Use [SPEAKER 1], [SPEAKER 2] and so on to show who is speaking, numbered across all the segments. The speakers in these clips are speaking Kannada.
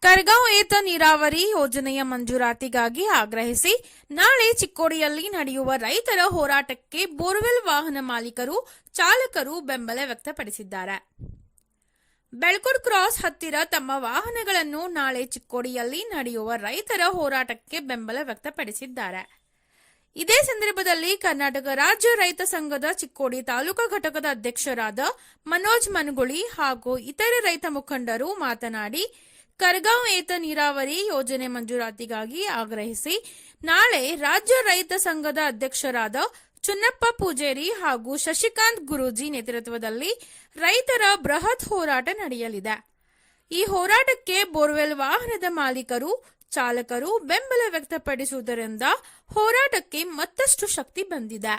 [SPEAKER 1] ಕರ್ಗಾಂವ್ ಏತ ನೀರಾವರಿ ಯೋಜನೆಯ ಮಂಜೂರಾತಿಗಾಗಿ ಆಗ್ರಹಿಸಿ ನಾಳೆ ಚಿಕ್ಕೋಡಿಯಲ್ಲಿ ನಡೆಯುವ ರೈತರ ಹೋರಾಟಕ್ಕೆ ಬೋರ್ವೆಲ್ ವಾಹನ ಮಾಲೀಕರು, ಚಾಲಕರು ಬೆಂಬಲ ವ್ಯಕ್ತಪಡಿಸಿದ್ದಾರೆ. ಬೆಳ್ಕುಡ್ ಕ್ರಾಸ್ ಹತ್ತಿರ ತಮ್ಮ ವಾಹನಗಳನ್ನು ನಾಳೆ ಚಿಕ್ಕೋಡಿಯಲ್ಲಿ ನಡೆಯುವ ರೈತರ ಹೋರಾಟಕ್ಕೆ ಬೆಂಬಲ ವ್ಯಕ್ತಪಡಿಸಿದ್ದಾರೆ. ಇದೇ ಸಂದರ್ಭದಲ್ಲಿ ಕರ್ನಾಟಕ ರಾಜ್ಯ ರೈತ ಸಂಘದ ಚಿಕ್ಕೋಡಿ ತಾಲೂಕಾ ಘಟಕದ ಅಧ್ಯಕ್ಷರಾದ ಮನೋಜ್ ಮನಗುಳಿ ಹಾಗೂ ಇತರೆ ರೈತ ಮುಖಂಡರು ಮಾತನಾಡಿ, ಕರ್ಗಾಂವ್ ಏತ ನೀರಾವರಿ ಯೋಜನೆ ಮಂಜೂರಾತಿಗಾಗಿ ಆಗ್ರಹಿಸಿ ನಾಳೆ ರಾಜ್ಯ ರೈತ ಸಂಘದ ಅಧ್ಯಕ್ಷರಾದ ಚುನ್ನಪ್ಪ ಪೂಜೇರಿ ಹಾಗೂ ಶಶಿಕಾಂತ್ ಗುರೂಜಿ ನೇತೃತ್ವದಲ್ಲಿ ರೈತರ ಬೃಹತ್ ಹೋರಾಟ ನಡೆಯಲಿದೆ. ಈ ಹೋರಾಟಕ್ಕೆ ಬೋರ್ವೆಲ್ ವಾಹನದ ಮಾಲೀಕರು, ಚಾಲಕರು ಬೆಂಬಲ ವ್ಯಕ್ತಪಡಿಸುವುದರಿಂದ ಹೋರಾಟಕ್ಕೆ ಮತ್ತಷ್ಟು ಶಕ್ತಿ ಬಂದಿದೆ.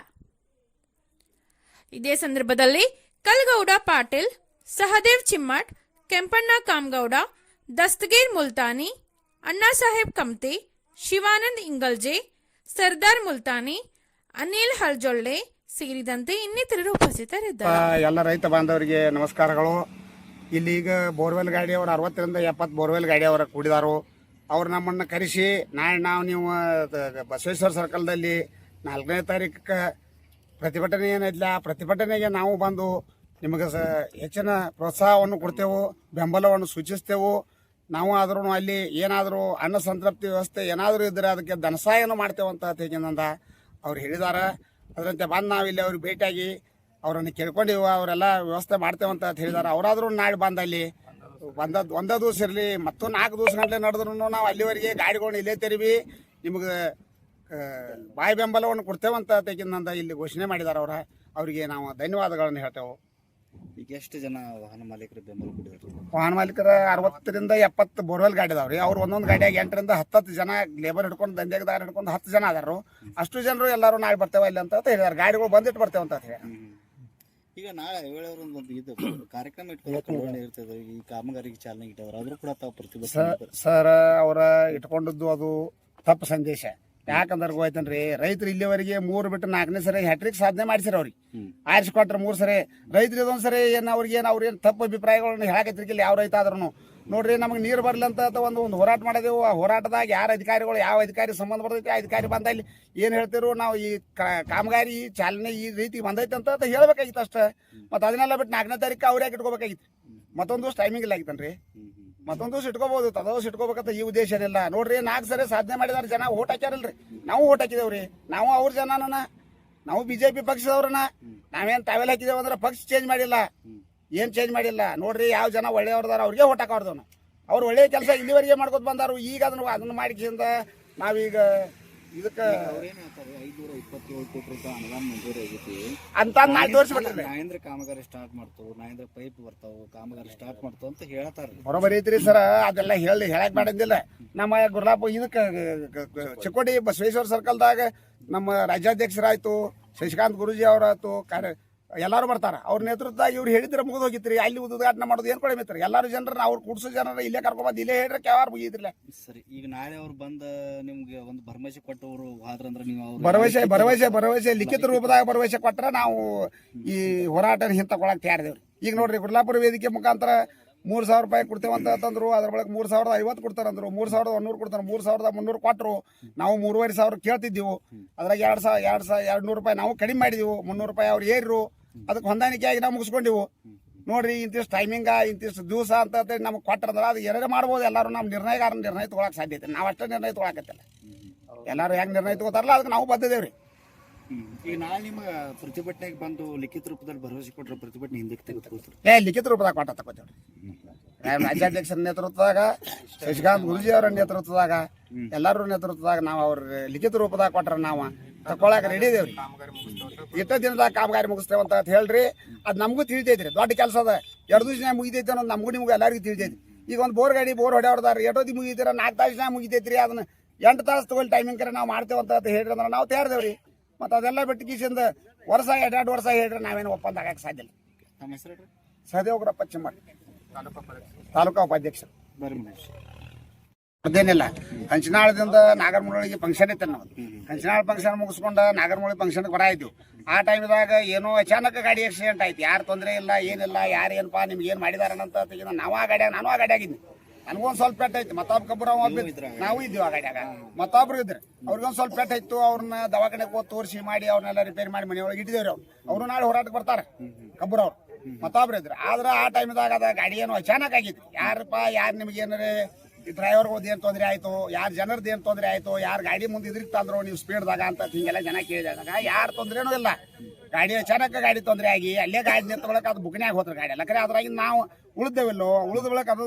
[SPEAKER 1] ಇದೇ ಸಂದರ್ಭದಲ್ಲಿ ಕಲ್ಗೌಡ ಪಾಟೀಲ್, ಸಹದೇವ್ ಚಿಮ್ಮಟ್, ಕೆಂಪಣ್ಣ ಕಾಮಗೌಡ, ದಸ್ತಗೀರ್ ಮುಲ್ತಾನಿ, ಅಣ್ಣಾಸಾಹೇಬ್ ಕಮ್ತೆ, ಶಿವಾನಂದ್ ಇಂಗಲ್ಜೆ, ಸರ್ದಾರ್ ಮುಲ್ತಾನಿ, ಅನಿಲ್ ಹಲ್ಜೊಳ್ಳೆ ಸೇರಿದಂತೆ ಇನ್ನಿತರರು ಉಪಸ್ಥಿತರಿದ್ದಾರೆ.
[SPEAKER 2] ಎಲ್ಲ ರೈತ ಬಾಂಧವರಿಗೆ ನಮಸ್ಕಾರಗಳು. ಇಲ್ಲಿ ಈಗ ಬೋರ್ವೆಲ್ ಗಾಡಿಯವರು 60ರಿಂದ 70 ಬೋರ್ವೆಲ್ ಗಾಡಿಯವರು ಕೂಡಿದಾರು. ಅವ್ರು ನಮ್ಮನ್ನು ಕರೆಸಿ ನಾಳೆ ನೀವು ಬಸವೇಶ್ವರ ಸರ್ಕಲ್ದಲ್ಲಿ 4ನೇ ತಾರೀಕು ಪ್ರತಿಭಟನೆ ಏನಿಲ್ಲ, ಪ್ರತಿಭಟನೆಗೆ ನಾವು ಬಂದು ನಿಮಗೆ ಹೆಚ್ಚಿನ ಪ್ರೋತ್ಸಾಹವನ್ನು ಕೊಡ್ತೇವೆ, ಬೆಂಬಲವನ್ನು ಸೂಚಿಸ್ತೇವೆ. ನಾವು ಆದ್ರೂ ಅಲ್ಲಿ ಏನಾದರೂ ಅನ್ನ ಸಂತೃಪ್ತಿ ವ್ಯವಸ್ಥೆ ಏನಾದರೂ ಇದ್ದರೆ ಅದಕ್ಕೆ ಧನಸಹಾಯನೂ ಮಾಡ್ತೇವೆ ಅಂತ ತೆಗೆದಿಂದ ಅವ್ರು ಹೇಳಿದ್ದಾರೆ. ಅದರಂತೆ ಬಂದು ನಾವು ಇಲ್ಲಿ ಅವ್ರಿಗೆ ಭೇಟಿಯಾಗಿ ಅವರನ್ನು ಕೇಳ್ಕೊಂಡಿವು, ಅವರೆಲ್ಲ ವ್ಯವಸ್ಥೆ ಮಾಡ್ತೇವೆ ಅಂತ ಹೇಳಿದ್ದಾರೆ. ಅವರಾದ್ರೂ ನಾಳೆ ಬಂದಲ್ಲಿ ಒಂದೇ ದಿವಸ ಇರಲಿ, ಮತ್ತು 4 ದಿವಸ ಗಂಟೆ ನಡೆದ್ರೂ ನಾವು ಅಲ್ಲಿವರೆಗೆ ಗಾಡಿಗಳನ್ನ ಇಲ್ಲೇ ತೆರಿವಿ, ನಿಮಗೆ ಬಾಯಿ ಬೆಂಬಲವನ್ನು ಕೊಡ್ತೇವಂತ ತೆಗೆದಿಂದ ಇಲ್ಲಿ ಘೋಷಣೆ ಮಾಡಿದ್ದಾರೆ. ಅವರಿಗೆ ನಾವು ಧನ್ಯವಾದಗಳನ್ನು ಹೇಳ್ತೇವೆ.
[SPEAKER 3] ಈಗ ಎಷ್ಟು ಜನ ವಾಹನ ಮಾಲೀಕರು ಬೆಂಬಲ ಕೊಟ್ಟಿದ್ದಾರೆ?
[SPEAKER 2] ವಾಹನ ಮಾಲೀಕರ 60ರಿಂದ 70 ಬೋರ್ವೆಲ್ ಗಾಡಿ ಅದಾವ್ರಿ. ಅವ್ರು ಒಂದೊಂದು ಗಾಡಿಯಾಗ 8ರಿಂದ 10 ಜನ ಲೇಬರ್ ಹಿಡ್ಕೊಂಡು, ದಂಧೆದಾರ ಹಿಡ್ಕೊಂಡು 10 ಜನ ಅದಾರು. ಅಷ್ಟು ಜನರು ಎಲ್ಲರೂ ನಾಳೆ ಬರ್ತೇವೆ ಇಲ್ಲಿ ಅಂತ ಹೇಳಿದಾರೆ. ಗಾಡಿಗಳು ಬಂದಿಟ್ಟು ಬರ್ತೇವೆ ಅಂತ ಹೇಳಿ.
[SPEAKER 3] ಈಗ ನಾಳೆ ವೇಳೆಯವರು ಇದು ಕಾರ್ಯಕ್ರಮ ಇಟ್ಕೊಂಡು ಇರ್ತದೆ, ಈ ಕಾಮಗಾರಿಗೆ ಚಾಲನೆ ಇಟ್ಟವ್ರು ಆದ್ರೂ ಕೂಡ ತಾವು ಪ್ರತಿಭಟನೆ
[SPEAKER 2] ಸರ್ ಅವರ ಇಟ್ಕೊಂಡದ್ದು ಅದು ತಪ್ಪು ಸಂದೇಶ. ಯಾಕಂದ್ರೆ ಹೋಯ್ತನ್ರಿ, ರೈತರು ಇಲ್ಲಿವರೆಗೆ 3 ಬಿಟ್ಟು 4ನೇ ಸರಿ ಹ್ಯಾಟ್ರಿಕ್ ಸಾಧನೆ ಮಾಡಿಸಿರ. ಅವ್ರಿಗೆ ಆರಿಸಿಕೊಟ್ರೆ 3 ಸರಿ. ರೈತರು ಇದೊಂದು ಸರಿ ಅವ್ರಿಗೇನು ತಪ್ಪು ಅಭಿಪ್ರಾಯಗಳನ್ನ ಹೇಳಕತ್ತಿರ್ಕಿಲ್ಲ ಯಾವ ರೈತ ಆದ್ರೂ. ನೋಡ್ರಿ, ನಮಗೆ ನೀರು ಬರ್ಲಿ ಅಂತ ಒಂದು ಹೋರಾಟ ಮಾಡಿದೆವು. ಆ ಹೋರಾಟದಾಗ ಯಾರು ಅಧಿಕಾರಿಗಳು, ಯಾವ ಅಧಿಕಾರಿ ಸಂಬಂಧ ಬರ್ತೈತಿ ಆ ಅಧಿಕಾರಿ ಬಂದಲ್ಲಿ ಏನು ಹೇಳ್ತಿರು, ನಾವು ಈ ಕಾಮಗಾರಿ ಚಾಲನೆ ಈ ರೀತಿ ಬಂದೈತೆ ಅಂತ ಹೇಳ್ಬೇಕಾಗಿತ್ತು ಅಷ್ಟೇ. ಮತ್ತು ಅದನ್ನೆಲ್ಲ ಬಿಟ್ಟು 4ನೇ ತಾರೀಕು ಅವ್ರು ಯಾಕೆ ಇಟ್ಕೋಬೇಕಾಗಿತ್ತು? ಮತ್ತೊಂದು ದಿವಸ ಟೈಮಿಂಗ್ ಇಲ್ಲ ಆಗಿತ್ತನ್ರಿ. ಮತ್ತೊಂದು ದಿವಸ ಇಟ್ಕೋಬಹುದು, ತದವಸ ಇಟ್ಕೋಬೇಕಂತ ಈ ಉದ್ದೇಶ ಏನಿಲ್ಲ. ನೋಡ್ರಿ, 4 ಸರಿ ಸಾಧನೆ ಮಾಡಿದಾರೆ ಜನ, ಓಟ್ ಹಾಕ್ಯಾರಲ್ರಿ. ನಾವು ಓಟ್ ಹಾಕಿದೇವ್ರಿ, ನಾವು ಅವ್ರ ಜನನ, ನಾವು ಬಿಜೆಪಿ ಪಕ್ಷದವ್ರನ್ನ. ನಾವೇನು ತಾವೆಲ್ಲ ಹಾಕಿದೇವ ಅಂದ್ರೆ ಪಕ್ಷ ಚೇಂಜ್ ಮಾಡಿಲ್ಲ, ಏನು ಚೇಂಜ್ ಮಾಡಿಲ್ಲ. ನೋಡ್ರಿ, ಯಾವ ಜನ ಒಳ್ಳೆಯವ್ರದಾರ ಅವ್ರಿಗೆ ಓಟ್ ಹಾಕೋರ್ದವ್ ನಾವು. ಅವ್ರು ಒಳ್ಳೆಯ ಕೆಲಸ ಇಲ್ಲಿವರೆಗೆ ಮಾಡ್ಕೊತ ಬಂದಾರು. ಈಗ ಅದನ್ನು ಮಾಡಿಕೆಯಿಂದ ನಾವೀಗ ಇದಕ್ಕೆ
[SPEAKER 3] 527 ಕೋಟಿ ರೂಪಾಯಿ ಅನುದಾನ ಮಂಜೂರಿ ಆಗೈತಿ
[SPEAKER 2] ಅಂತ ತೋರಿಸ್ಬಿಟ್ರಿ.
[SPEAKER 3] ನಾಯಂದ್ರ ಕಾಮಗಾರಿ ಸ್ಟಾರ್ಟ್ ಮಾಡ್ತಾವ, ನಾಯಂದ್ರ ಪೈಪ್ ಬರ್ತಾವ, ಕಾಮಗಾರಿ ಸ್ಟಾರ್ಟ್ ಮಾಡ್ತಾವ ಅಂತ ಹೇಳ್ತಾರ್ರಿ.
[SPEAKER 2] ಬರೋಬರಿ ಐತ್ರಿ ಸರ. ಅದೆಲ್ಲ ಹೇಳಕ್ ಮಾಡಂದಿಲ್ಲ. ನಮ್ಮ ಗುರ್ಲಾಪ ಇದಕ್ಕೆ ಚಿಕ್ಕೋಡಿ ಬಸವೇಶ್ವರ ಸರ್ಕಲ್ದಾಗ ನಮ್ಮ ರಾಜ್ಯಾಧ್ಯಕ್ಷರಾಯ್ತು, ಶಶಿಕಾಂತ್ ಗುರೂಜಿ ಅವರಾಯ್ತು, ಎಲ್ಲರೂ ಬರ್ತಾರ. ಅವ್ರ ನೇತೃತ್ವದಾಗ ಇವ್ರು ಹೇಳಿದ್ರೆ ಮುಗಿದು ಹೋಗಿತ್ರಿ. ಅಲ್ಲಿ ಉದ್ಘಾಟನೆ ಮಾಡೋದು ಏನು ಕಡಿಮೆ ಇತ್ತು. ಎಲ್ಲರೂ ಜನರನ್ನ ಅವ್ರು ಕೂಡ್ಸೋ ಜನರ ಇಲ್ಲೇ ಕರ್ಕೊಂಬಂದು ಇಲ್ಲೇ ಹೇಳ್ರೆ ಯಾರು ಮುಗಿದ್ರಿಲ್ಲ.
[SPEAKER 3] ಸರಿ, ಈಗ ನಾಳೆ ಅವ್ರು ಬಂದ ನಿಮ್ಗೆ ಒಂದು ಭರವಸೆ ಕೊಟ್ಟವರು ಆದ್ರಂದ್ರೆ ನೀವು
[SPEAKER 2] ಭರವಸೆ ಲಿಖಿತ ರೂಪದಾಗ ಭರವಸೆ ಕೊಟ್ರೆ ನಾವು ಈ ಹೋರಾಟ ಹಿಂತಕೊಳಕ್ ತಯಾರಿದೇವ್ರಿ. ಈಗ ನೋಡ್ರಿ, ಗುಡ್ಲಾಪುರ ವೇದಿಕೆ ಮುಖಾಂತರ 3,000 ರೂಪಾಯಿ ಕೊಡ್ತೇವಂತ ತಂದ್ರು. ಅದ್ರ ಬಳಿಕ 3,050 ಕೊಡ್ತಾರಂದ್ರು, 3,100 ಕೊಡ್ತಾರೆ, 3,300 ಕೊಟ್ಟರು. ನಾವು 3,500 ಕೇಳ್ತಿದ್ದೀವಿ. ಅದ್ರಾಗ 2,200 ರೂಪಾಯಿ ನಾವು ಕಡಿಮೆ ಮಾಡಿದೀವಿ. 300 ರೂಪಾಯಿ ಅವ್ರು ಏರ್ರು. ಅದಕ್ಕೆ ಹೊಂದಾಣಿಕೆಯಾಗಿ ನಾವು ಮುಗಿಸ್ಕೊಂಡಿವು. ನೋಡ್ರಿ, ಇಂತಿಷ್ಟು ಟೈಮಿಂಗ, ಇಂತಿಷ್ಟು ದಿವಸ ಅಂತ ನಮ್ಗೆ ಕೊಟ್ಟರಂದ್ರೆ ಅದು ಎರಡೇ ಮಾಡ್ಬೋದು. ಎಲ್ಲರೂ ನಮ್ಮ ನಿರ್ಣಯ ತೊಗೊಳಕ್ಕೆ ಸಾಧ್ಯತೆ. ನಾವು ಅಷ್ಟೇ ನಿರ್ಣಯ ತೊಗೊಳಕತ್ತಿಲ್ಲ. ಎಲ್ಲರೂ ಹೆಂಗೆ ನಿರ್ಣಯ ತೊಗೋತಾರಲ್ಲ ಅದಕ್ಕೆ ನಾವು ಬದ್ದಿದ್ದೇವ್ರಿ.
[SPEAKER 3] ಈಗ ನಾಳೆ ನಿಮ್ಮ ಪ್ರತಿಭಟನೆಗೆ ಬಂದು ಲಿಖಿತ ರೂಪದಲ್ಲಿ ಭರವಸೆ ಕೊಟ್ಟರೆ ಪ್ರತಿಭಟನೆ ಹಿಂದಕ್ಕೆ ತೆಗೆದುಕೊಳ್ತಾರೆ?
[SPEAKER 2] ಲಿಖಿತ ರೂಪದಾಗ ಕೊಟ್ಟ ತಗೋತೇವ್ರಿ. ರಾಜ್ಯಾಧ್ಯಕ್ಷರ ನೇತೃತ್ವದಾಗ, ಶಶಿಕಾಂತ್ ಗುರೂಜಿ ಅವರ ನೇತೃತ್ವದಾಗ, ಎಲ್ಲರೂ ನೇತೃತ್ವದಾಗ ನಾವು ಅವ್ರ ಲಿಖಿತ ರೂಪದಾಗ ಕೊಟ್ರ ನಾವು ತಗೊಳಕ್ ರೆಡಿ ಇದೇವ್ರಿ. ಇಷ್ಟ ದಿನದಾಗ ಕಾಮಗಾರಿ ಮುಗಿಸ್ತೇವೆ ಅಂತ ಹೇಳ್ರಿ. ಅದು ನಮಗೂ ತಿಳಿತೈತ್ರಿ. ದೊಡ್ಡ ಕೆಲಸ ಅದ. 2 ದಿವಸ ಮುಗಿತೈತಿ ಅನ್ನೋದು ನಮಗೂ ನಿಮ್ಗೆ ಎಲ್ಲರಿಗೂ ತಿಳಿತೈತಿ. ಈಗ ಒಂದು ಬೋರ್ ಹೊಡೆಯವ್ರದಾರ 2 ಮುಗಿತೀರ, 4 ತಾಸು ಮುಗಿತೈತ್ರಿ. ಅದನ್ನ 8 ತಾಸು ತಗೊಳ್ಳಿ ಟೈಮಿಂಗ್ ಕರೆ ನಾವು ಮಾಡ್ತೇವಂತ ಹೇಳ್ರಿ ಅಂದ್ರೆ ನಾವು ತಯಾರಿದೇವ್ರಿ. ಮತ್ತು ಅದೆಲ್ಲ ಬಿಟ್ಟು ಕಿಸಿಂದ ವರ್ಷ 2 ವರ್ಷ ಹೇಳ್ರಿ ನಾವೇನು ಒಪ್ಪಂದ ಆಗಕ್ಕೆ ಸಾಧ್ಯ ಇಲ್ಲ.
[SPEAKER 3] ನಮ್ಮ ಹೆಸರು
[SPEAKER 2] ಸಹದೇವಗುರಪ್ಪ ಚಿಮ್ಮಟ್, ತಾಲೂಕಾ ಉಪಾಧ್ಯಕ್ಷರು. ಅದೇನಿಲ್ಲ, ಕಂಚನಾಳದಿಂದ ನಾಗರಮೂಳಿಗೆ ಫಂಕ್ಷನ್ ಇತ್ತು. ನಾವು ಕಂಚನಾಳ ಫಂಕ್ಷನ್ ಮುಗಿಸ್ಕೊಂಡು ನಾಗರಮೂಳಿ ಫಂಕ್ಷನ್ಗೆ ಬರಾಯ್ತು. ಆ ಟೈಮ್ದಾಗ ಏನೋ ಅಚಾನಕ್ ಗಾಡಿ ಆಕ್ಸಿಡೆಂಟ್ ಆಯ್ತು. ಯಾರು ತೊಂದರೆ ಇಲ್ಲ, ಏನಿಲ್ಲ, ಯಾರು ಏನಪ್ಪ ನಿಮ್ಗೆ ಏನು ಮಾಡಿದಾರನಂತ ತೆಗೆದ ನಾನು ಆ ಗಾಡಿಯಾಗಿದ್ದೆ. ನನಗೊಂದ್ ಸ್ವಲ್ಪ ಪೆಟ್ಟ ಐತಿ, ಮತ್ತೊಬ್ಬ ಕಬ್ಬುರಾವ್ ನಾವು ಇದ್ದೀವಿ ಆ ಗಾಡಿಯಾಗ, ಮತ್ತೊಬ್ರು ಇದ್ರಿ ಅವ್ರಿಗೊಂದ್ ಸ್ವಲ್ಪ ಪೆಟ್ಟ ಇತ್ತು. ಅವ್ರನ್ನ ದವಾಖಾನೆಗೆ ಹೋಗಿ ತೋರಿಸಿ ಮಾಡಿ ಅವ್ರನ್ನೆಲ್ಲ ರಿಪೇರಿ ಮಾಡಿ ಮನೆಯೊಳಗೆ ಇಟ್ಟಿದ್ದೇವ್ರಿ. ಅವರು ನಾಳೆ ಹೋರಾಟಕ್ಕೆ ಬರ್ತಾರೆ ಕಬ್ಬುರವ್ರು, ಮತ್ತೊಬ್ರು ಇದ್ರು. ಆದ್ರೆ ಆ ಟೈಮ್ದಾಗ ಅದ ಗಾಡಿ ಏನು ಅಚಾನಕ್ ಆಗಿತ್ತು. ಯಾರಪ್ಪ ಯಾರು ನಿಮ್ಗೆ ಏನಾರ ಡ್ರೈವರ್ಗಳದ್ದು ಏನು ತೊಂದರೆ ಆಯ್ತು, ಯಾರು ಜನರದ್ದು ಏನು ತೊಂದರೆ ಆಯ್ತು, ಯಾರು ಗಾಡಿ ಮುಂದೆ ಇದ್ರಿಗೆ ತಂದ್ರು ನೀವು ಸ್ಪೀಡ್ದಾಗ ಅಂತ ಹಿಂಗೆಲ್ಲ ಜನ ಕೇಳಿದಾಗ ಯಾರು ತೊಂದ್ರೆನೂ ಇಲ್ಲ. ಗಾಡಿ ಅಚಾನಕ್ ಗಾಡಿ ತೊಂದರೆ ಆಗಿ ಅಲ್ಲೇ ಗಾಡಿ ನಿಂತ್ಕೊಳಕ್ ಅದು ಬುಕ್ನ್ಯಾಗ ಹೋತ್ರ ಗಾಡಿ ಎಲ್ಲ ಕರೆ. ಅದ್ರಾಗಿ ನಾವು ಉಳಿದೇವಿಲ್ಲೋ, ಉಳಿದ ಬಳಕ ಅದು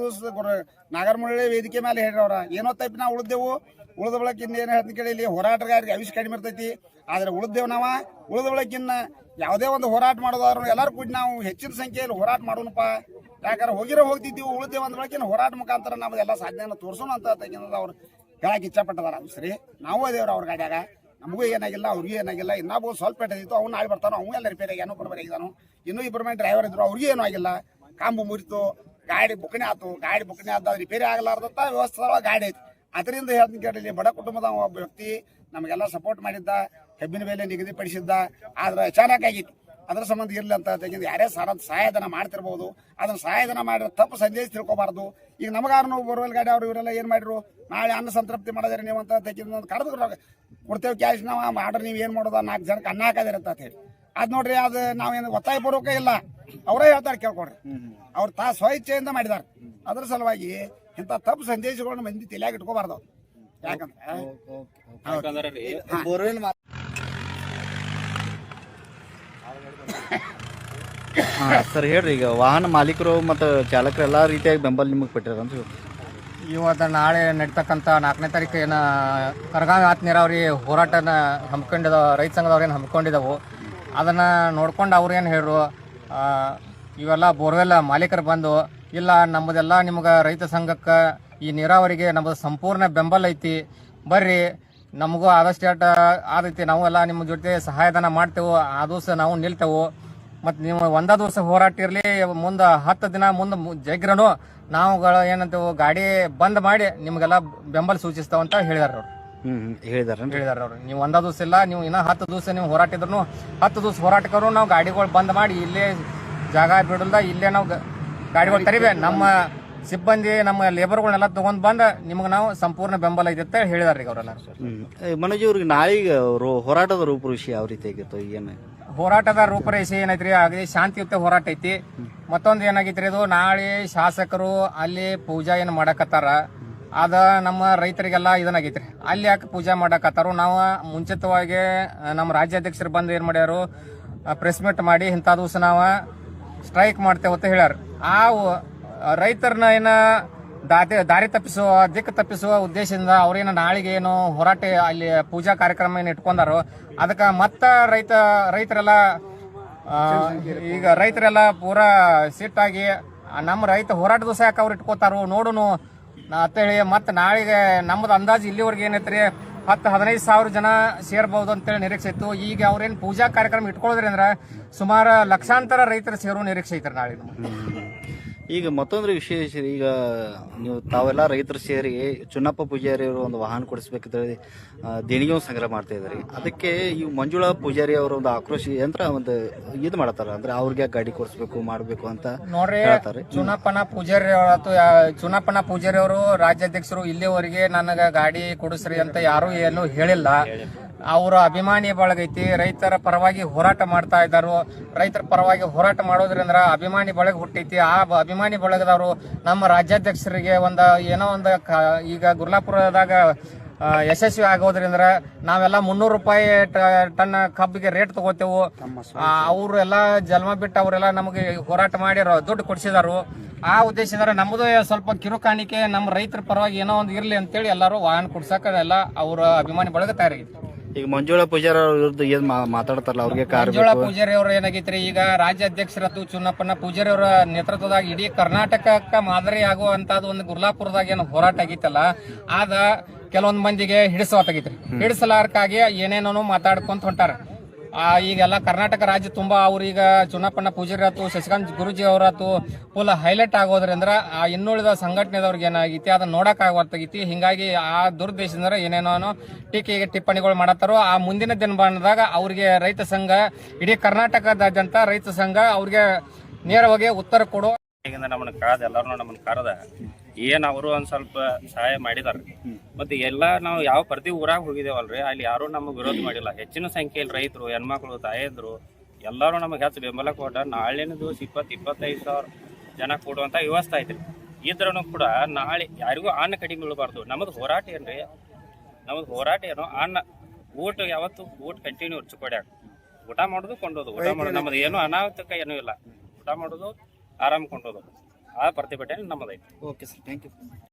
[SPEAKER 2] ನಾಗರಮುಳ್ಳಿ ವೇದಿಕೆ ಮೇಲೆ ಹೇಳ್ರವ್ರ ಏನೋ ತಪ್ಪಿ ನಾವು ಉಳಿದೆವು. ಉಳಿದ ಬಳಕಿಂದ ಏನು ಹೇಳ್ತೀನಿ ಕೇಳಿ, ಇಲ್ಲಿ ಹೋರಾಟಗಾರಿಗೆ ಅವಿಷ್ ಕಡಿಮೆ ಇರ್ತೈತಿ. ಆದ್ರೆ ಉಳಿದೇವು ನಾವು. ಉಳಿದ ಬಳಕಿನ್ನ ಯಾವುದೇ ಒಂದು ಹೋರಾಟ ಮಾಡೋದಾದ್ರು ಎಲ್ಲರೂ ಕೂಡ ನಾವು ಹೆಚ್ಚಿನ ಸಂಖ್ಯೆಯಲ್ಲಿ ಹೋರಾಟ ಮಾಡೋಣಪ್ಪ. ಯಾಕಂದ್ರೆ ಹೋಗ್ತಿದ್ದೀವಿ, ಉಳಿದೇವು ಅಂದ ಬಳಕಿನ ಹೋರಾಟ ಮುಖಾಂತರ ನಾವು ಎಲ್ಲ ಸಾಧನೆಯನ್ನು ತೋರಿಸೋಣ ಅಂತ ಅವ್ರು ಹೇಳಕ್ಕೆ ಇಚ್ಛಪಟ್ಟದಾರ. ಸರಿ, ನಾವು ಅದೇವ್ರ ಅವ್ರ ಗಾಡಿಯಾಗ, ನಮಗೂ ಏನಾಗಿಲ್ಲ, ಅವ್ರಿಗೂ ಏನಾಗಿಲ್ಲ. ಇನ್ನೊಬ್ಬ ಸ್ವಲ್ಪ ಇಟ್ಟಿತ್ತು, ಅವ್ನು ನಾಳೆ ಬರ್ತಾನೋ, ಅವ್ನು ಎಲ್ಲ ರಿಪೇರಿ ಏನೋ ಬರಬರಿ ಆಗಿದ್ದಾನು. ಇನ್ನೂ ಇಬ್ಬರು ಮೇಲೆ ಡ್ರೈವರ್ ಇದ್ರು, ಅವ್ರಿಗೂ ಏನೂ ಆಗಿಲ್ಲ. ಕಾಂಬು ಮುರಿತು, ಗಾಡಿ ಬುಕ್ನೆ ಆಯ್ತು. ಗಾಡಿ ಬುಕ್ನೆ ಆದ ರಿಪೇರಿ ಆಗಲಾರ್ದಂತ ವ್ಯವಸ್ಥೆ ಗಾಡಿ ಐತಿ. ಅದರಿಂದ ಹೇಳ್ತೀನಿ ಕೇಳಿ, ಬಡ ಕುಟುಂಬದ ಒಬ್ಬ ವ್ಯಕ್ತಿ ನಮಗೆಲ್ಲ ಸಪೋರ್ಟ್ ಮಾಡಿದ್ದ, ಕಬ್ಬಿನ ಬೆಲೆ ನಿಗದಿಪಡಿಸಿದ್ದ. ಆದ್ರೆ ಅಚಾನಕ್ ಆಗಿತ್ತು. ಅದ್ರ ಸಂಬಂಧ ಇರಲಿ ಅಂತ ತೆಗೆದು ಯಾರೇ ಸಹಾಯಧನ ಮಾಡ್ತಿರ್ಬೋದು. ಅದನ್ನ ಸಹಾಯಧನ ಮಾಡಿದ್ರೆ ತಪ್ಪು ಸಂದೇಶ ತಿಳ್ಕೊಬಾರ್ದು. ಈಗ ನಮಗಾರು ಬೋರ್ವೆಲ್ ಗಾಡಿ ಅವ್ರು ಇವರೆಲ್ಲ ಏನು ಮಾಡಿದ್ರು, ನಾಳೆ ಅನ್ನ ಸಂತೃಪ್ತಿ ಮಾಡಿದ್ರೆ ನೀವು ಅಂತ ತೆಗೆದು ಕರೆದು ಕೊಡ್ತೇವೆ ಕ್ಯಾಶ್, ನಾವು ಮಾಡ್ರಿ, ನೀವು ಏನು ಮಾಡೋದು 4 ಜನಕ್ಕೆ ಅನ್ನ ಹಾಕೋದಿರ ಅಂತ ಹೇಳಿ. ಅದು ನೋಡ್ರಿ, ಅದು ನಾವೇನು ಒತ್ತಾಯ ಪೂರ್ವಕ ಇಲ್ಲ, ಅವರೇ ಹೇಳ್ತಾರೆ ಕೇಳ್ಕೊಡ್ರಿ. ಅವ್ರು ಸ್ವಇಚ್ಛೆಯಿಂದ ಮಾಡಿದಾರೆ. ಅದ್ರ ಸಲುವಾಗಿ ಇಂಥ ತಪ್ಪು ಸಂದೇಶಗಳನ್ನ ಮಂದಿ ತಲೆಯಾಗಿ ಇಟ್ಕೋಬಾರ್ದು. ಯಾಕಂದ್ರೆ
[SPEAKER 3] ಬೋರ್ವೆಲ್ ಸರ್ ಹೇಳ್ರಿ, ಈಗ ವಾಹನ ಮಾಲೀಕರು ಮತ್ತು ಚಾಲಕರು ಎಲ್ಲ ರೀತಿಯಾಗಿ ಬೆಂಬಲ ನಿಮಗೆ ಕೊಟ್ಟಿರೋದು ಅಂತ
[SPEAKER 4] ಇವತ್ತು ನಾಳೆ ನಡೀತಕ್ಕಂಥ 4ನೇ ತಾರೀಕು ಏನು ಕರಗಾವಿ ಆತ್ ನೀರಾವರಿ ಹೋರಾಟನ ಹಮ್ಮಿಕೊಂಡಿದ್ದಾವೆ, ರೈತ ಸಂಘದವ್ರು ಏನು ಹಮ್ಮಿಕೊಂಡಿದ್ದಾವೆ, ಅದನ್ನು ನೋಡ್ಕೊಂಡು ಅವ್ರೇನು ಹೇಳ್ರು, ಇವೆಲ್ಲ ಬೋರ್ವೆಲ್ ಮಾಲೀಕರು ಬಂದು ಇಲ್ಲ ನಮ್ಮದೆಲ್ಲ ನಿಮ್ಗೆ ರೈತ ಸಂಘಕ್ಕೆ ಈ ನೀರಾವರಿಗೆ ನಮ್ಮದು ಸಂಪೂರ್ಣ ಬೆಂಬಲ ಐತಿ, ಬರ್ರಿ ನಮಗೂ ಆದಷ್ಟು ಆದೈತಿ, ನಾವೆಲ್ಲ ನಿಮ್ಮ ಜೊತೆ ಸಹಾಯಧನ ಮಾಡ್ತೇವೆ, ಆ ದಿವಸ ನಾವು ನಿಲ್ತೇವೆ. ಮತ್ತು ನೀವು ಒಂದೇ ದಿವಸ ಹೋರಾಟ ಇರಲಿ, ಮುಂದೆ 10 ದಿನ ಮುಂದೆ ಜಗ್ರನು ನಾವುಗಳು ಏನಂತೇವೆ ಗಾಡಿ ಬಂದ್ ಮಾಡಿ ನಿಮಗೆಲ್ಲ ಬೆಂಬಲ ಸೂಚಿಸ್ತಾವಂತ ಹೇಳಿದಾರೆ ಅವ್ರು. ಹೇಳಿದಾರೆ ಅವ್ರು. ನೀವು ಒಂದೇ ದಿವಸ ಇಲ್ಲ, ನೀವು ಇನ್ನೂ 10 ದಿವಸ ನೀವು ಹೋರಾಟ ಇದ್ರು 10 ದಿವಸ ಹೋರಾಟಕ್ಕರು ನಾವು ಗಾಡಿಗಳು ಬಂದ್ ಮಾಡಿ ಇಲ್ಲೇ ಜಾಗ ಬಿಡಲ್ದ ಇಲ್ಲೇ ನಾವು ಗಾಡಿಗಳು ತರಿವೆ, ನಮ್ಮ ಸಿಬ್ಬಂದಿ ನಮ್ಮ ಲೇಬರ್ಗಳನ್ನೆಲ್ಲ ತಗೊಂಡ್ ಬಂದು ನಿಮ್ಗೆ ನಾವು ಸಂಪೂರ್ಣ ಬೆಂಬಲ ಇದೆ ಅಂತ ಹೇಳಿದಾರೆ ಈಗ ಅವರೆಲ್ಲ.
[SPEAKER 3] ಮನೋಜ್ ಅವ್ರಿಗೆ ನಾಳೆಗೆ ಹೋರಾಟದ ರೂಪುರೇಷೆ ಯಾವ ರೀತಿ ಆಗಿತ್ತು? ಏನು
[SPEAKER 4] ಹೋರಾಟದ ರೂಪರೇಷೆ ಏನೈತ್ರಿ, ಆಗಲಿ ಶಾಂತಿಯುತ ಹೋರಾಟ ಐತಿ. ಮತ್ತೊಂದು ಏನಾಗೈತ್ರಿ, ಅದು ನಾಳೆ ಶಾಸಕರು ಅಲ್ಲಿ ಪೂಜಾ ಏನು ಮಾಡಕತ್ತಾರ, ಅದ ನಮ್ಮ ರೈತರಿಗೆಲ್ಲ ಇದನ್ನಾಗೈತ್ರಿ. ಅಲ್ಲಿ ಯಾಕೆ ಪೂಜಾ ಮಾಡಕತ್ತಾರು, ನಾವು ಮುಂಚಿತವಾಗಿ ನಮ್ಮ ರಾಜ್ಯಾಧ್ಯಕ್ಷರು ಬಂದು ಏನು ಮಾಡ್ಯಾರು, ಪ್ರೆಸ್ ಮೀಟ್ ಮಾಡಿ ಇಂಥ ದಿವಸ ನಾವು ಸ್ಟ್ರೈಕ್ ಮಾಡ್ತೇವೆ ಅಂತ ಹೇಳ್ಯಾರ. ಆ ರೈತರನ್ನ ಏನ ದಾರಿ ತಪ್ಪಿಸುವ, ದಿಕ್ಕು ತಪ್ಪಿಸುವ ಉದ್ದೇಶದಿಂದ ಅವ್ರೇನು ನಾಳೆಗೆ ಏನು ಹೋರಾಟ ಅಲ್ಲಿ ಪೂಜಾ ಕಾರ್ಯಕ್ರಮ ಏನು ಇಟ್ಕೊಂಡಾರೋ ಅದಕ್ಕೆ ಮತ್ತೆ ರೈತರೆಲ್ಲ ಈಗ ರೈತರೆಲ್ಲ ಪೂರಾ ಸಿಟ್ಟಾಗಿ ನಮ್ಮ ರೈತ ಹೋರಾಟ ದಿವಸ ಯಾಕೆ ಅವ್ರು ಇಟ್ಕೋತಾರೋ ನೋಡುನು ಅಂತೇಳಿ ಮತ್ತೆ ನಾಳೆಗೆ ನಮ್ಮದು ಅಂದಾಜು ಇಲ್ಲಿವರೆಗೆ ಏನೈತ್ರಿ 10-15 ಸಾವಿರ ಜನ ಸೇರ್ಬಹುದು ಅಂತೇಳಿ ನಿರೀಕ್ಷೆ ಇತ್ತು. ಈಗ ಅವ್ರೇನು ಪೂಜಾ ಕಾರ್ಯಕ್ರಮ ಇಟ್ಕೊಳ್ಳೋದ್ರಿ ಅಂದ್ರೆ ಸುಮಾರು ಲಕ್ಷಾಂತರ ರೈತರು ಸೇರೋ ನಿರೀಕ್ಷೆ ಐತ್ರಿ ನಾಳೆ.
[SPEAKER 3] ಈಗ ಮತ್ತೊಂದು ವಿಶೇಷ, ಈಗ ನೀವು ತಾವೆಲ್ಲ ರೈತರು ಸೇರಿ ಚುನ್ನಪ್ಪ ಪೂಜಾರಿ ಅವರು ಒಂದು ವಾಹನ ಕೊಡಿಸ್ಬೇಕಂತ ಹೇಳಿ ದೇಣಿಗೆ ಒಂದು ಸಂಗ್ರಹ ಮಾಡ್ತಾ ಇದ್ದಾರೆ. ಅದಕ್ಕೆ ಈ ಮಂಜುಳಾ ಪೂಜಾರಿ ಅವರ ಒಂದು ಆಕ್ರೋಶ ಯಂತ್ರ ಒಂದು ಇದು ಮಾಡತ್ತಾರ, ಅಂದ್ರೆ ಅವ್ರಿಗೆ ಗಾಡಿ ಕೊಡಿಸ್ಬೇಕು ಮಾಡಬೇಕು ಅಂತ
[SPEAKER 4] ನೋಡ್ರಿ. ಚುನ್ನಪ್ಪನ ಪೂಜಾರಿ ಅವರು ರಾಜ್ಯಾಧ್ಯಕ್ಷರು ಇಲ್ಲಿವರೆಗೆ ನನಗ ಗಾಡಿ ಕೊಡಿಸ್ರಿ ಅಂತ ಯಾರು ಏನು ಹೇಳಿಲ್ಲ. ಅವರ ಅಭಿಮಾನಿ ಬಳಗೈತಿ, ರೈತರ ಪರವಾಗಿ ಹೋರಾಟ ಮಾಡ್ತಾ ಇದ್ದಾರು. ರೈತರ ಪರವಾಗಿ ಹೋರಾಟ ಮಾಡೋದ್ರಿಂದ ಅಭಿಮಾನಿ ಬಳಗ ಹುಟ್ಟೈತಿ. ಆ ಅಭಿಮಾನಿ ಬಳಗದವರು ನಮ್ಮ ರಾಜ್ಯಾಧ್ಯಕ್ಷರಿಗೆ ಏನೋ ಒಂದು ಈಗ ಗುರ್ಲಾಪುರದಾಗ ಯಶಸ್ವಿ ಆಗೋದ್ರಿಂದ ನಾವೆಲ್ಲ 300 ರೂಪಾಯಿ ಟನ್ ಕಬ್ಬಿಗೆ ರೇಟ್ ತಗೋತೇವು. ಅವರೆಲ್ಲ ಜನ್ಮ ಬಿಟ್ಟು ಅವರೆಲ್ಲ ನಮಗೆ ಹೋರಾಟ ಮಾಡಿ ದುಡ್ಡು ಕೊಡಿಸಿದಾರು. ಆ ಉದ್ದೇಶದಿಂದ ನಮ್ಮದು ಸ್ವಲ್ಪ ಕಿರುಕಾಣಿಕೆ ನಮ್ಮ ರೈತರ ಪರವಾಗಿ ಏನೋ ಒಂದು ಇರ್ಲಿ ಅಂತೇಳಿ ಎಲ್ಲರೂ ವಾಹನ ಕೊಡ್ಸಕ ಎಲ್ಲ ಅವರ ಅಭಿಮಾನಿ ಬಳಗ ತಯಾರಾಗಿತ್ತು.
[SPEAKER 3] ಈಗ ಮಂಜುಳಾ ಪೂಜಾರಿ ಅವ್ರ ವಿರುದ್ಧ ಏನ್ ಮಾತಾಡ್ತಾರಲ್ಲ ಅವ್ರಿಗೆ
[SPEAKER 4] ಮಂಜುಳಾ ಪೂಜಾರಿ ಅವರು ಏನಾಗೈತ್ರಿ, ಈಗ ರಾಜ್ಯಾಧ್ಯಕ್ಷರದ್ದು ಚುನ್ನಪ್ಪನ ಪೂಜಾರಿ ಅವರ ನೇತೃತ್ವದಾಗ ಇಡೀ ಕರ್ನಾಟಕಕ್ಕೆ ಮಾದರಿ ಆಗುವಂತದ್ದು ಒಂದು ಗುರ್ಲಾಪುರದಾಗ ಏನು ಹೋರಾಟ ಆಗಿತ್ತಲ್ಲ, ಆದ ಕೆಲವೊಂದ್ ಮಂದಿಗೆ ಹಿಡಿಸೋತಾಗೈತ್ರಿ. ಹಿಡಿಸಲಾರ್ಕಾಗಿ ಏನೇನೋ ಮಾತಾಡ್ಕೊಂತ ಹೊಂಟಾರ. ಈಗೆಲ್ಲ ಕರ್ನಾಟಕ ರಾಜ್ಯ ತುಂಬಾ ಅವ್ರೀಗ ಚುನ್ನಪ್ಪನ ಪೂಜಾರಿ ಆತು, ಶಶಿಕಾಂತ್ ಗುರೂಜಿ ಅವರಾತು ಫುಲ್ ಹೈಲೈಟ್ ಆಗೋದ್ರಿಂದ ಆ ಇನ್ನುಳಿದ ಸಂಘಟನೆದವ್ರಿಗೆ ಏನಾಗೈತಿ ಅದನ್ನ ನೋಡಕ್ ಆಗತ್ತಾಗೈತಿ. ಹಿಂಗಾಗಿ ಆ ದುರುದ್ದೇಶದಿಂದ ಏನೇನೋ ಟೀಕೆಗೆ ಟಿಪ್ಪಣಿಗಳು ಮಾಡತ್ತಾರೋ. ಆ ಮುಂದಿನ ದಿನಮಾನದಾಗ ಅವ್ರಿಗೆ ರೈತ ಸಂಘ, ಇಡೀ ಕರ್ನಾಟಕದಾದ್ಯಂತ ರೈತ ಸಂಘ ಅವ್ರಿಗೆ ನೇರವಾಗಿ ಉತ್ತರ ಕೊಡೋ
[SPEAKER 5] ಈಗಿಂದ ನಮ್ಮನ್ನ ಕರೆದ ಎಲ್ಲರೂ ನಮ್ಮನ್ನ ಕರೆದ ಏನ್ ಅವರು ಒಂದ್ ಸ್ವಲ್ಪ ಸಹಾಯ ಮಾಡಿದಾರ. ಮತ್ತೆ ಎಲ್ಲಾ ನಾವು ಯಾವ ಪ್ರತಿ ಊರಾಗ ಹೋಗಿದ್ದೇವಲ್ರಿ, ಅಲ್ಲಿ ಯಾರು ನಮಗೆ ವಿರೋಧ ಮಾಡಿಲ್ಲ. ಹೆಚ್ಚಿನ ಸಂಖ್ಯೆಯಲ್ಲಿ ರೈತರು, ಹೆಣ್ಮಕ್ಳು, ತಾಯಂದ್ರು ಎಲ್ಲರೂ ನಮಗೆ ಹೆಚ್ಚು ಬೆಂಬಲ ಕೊಟ್ಟ. ನಾಳಿನ ದಿವಸ 20-25 ಸಾವಿರ ಜನ ಕೊಡುವಂತ ವ್ಯವಸ್ಥೆ ಐತ್ರಿ. ಇದ್ರೂ ಕೂಡ ನಾಳೆ ಯಾರಿಗೂ ಅನ್ನ ಕಡಿಮೆ ಬೀಳಬಾರ್ದು. ನಮ್ಮದು ಹೋರಾಟ ಏನ್ರಿ, ನಮ್ಮದು ಹೋರಾಟ ಏನು, ಅನ್ನ ಊಟ ಯಾವತ್ತು ಊಟ ಕಂಟಿನ್ಯೂ ಕೊಡ್ಯಾಕ, ಊಟ ಮಾಡೋದು ಕೊಂಡೋದು, ಊಟ ಮಾಡೋದು. ನಮ್ಮದು ಏನು ಅನಾಹುತಕ ಏನೂ ಇಲ್ಲ, ಊಟ ಮಾಡೋದು ಆರಾಮ್ ಕೊಂಡೋದು. ಆ ಪ್ರತಿಭಟನೆ ನಮ್ಮದೈತಿ.
[SPEAKER 3] Okay sir, thank you.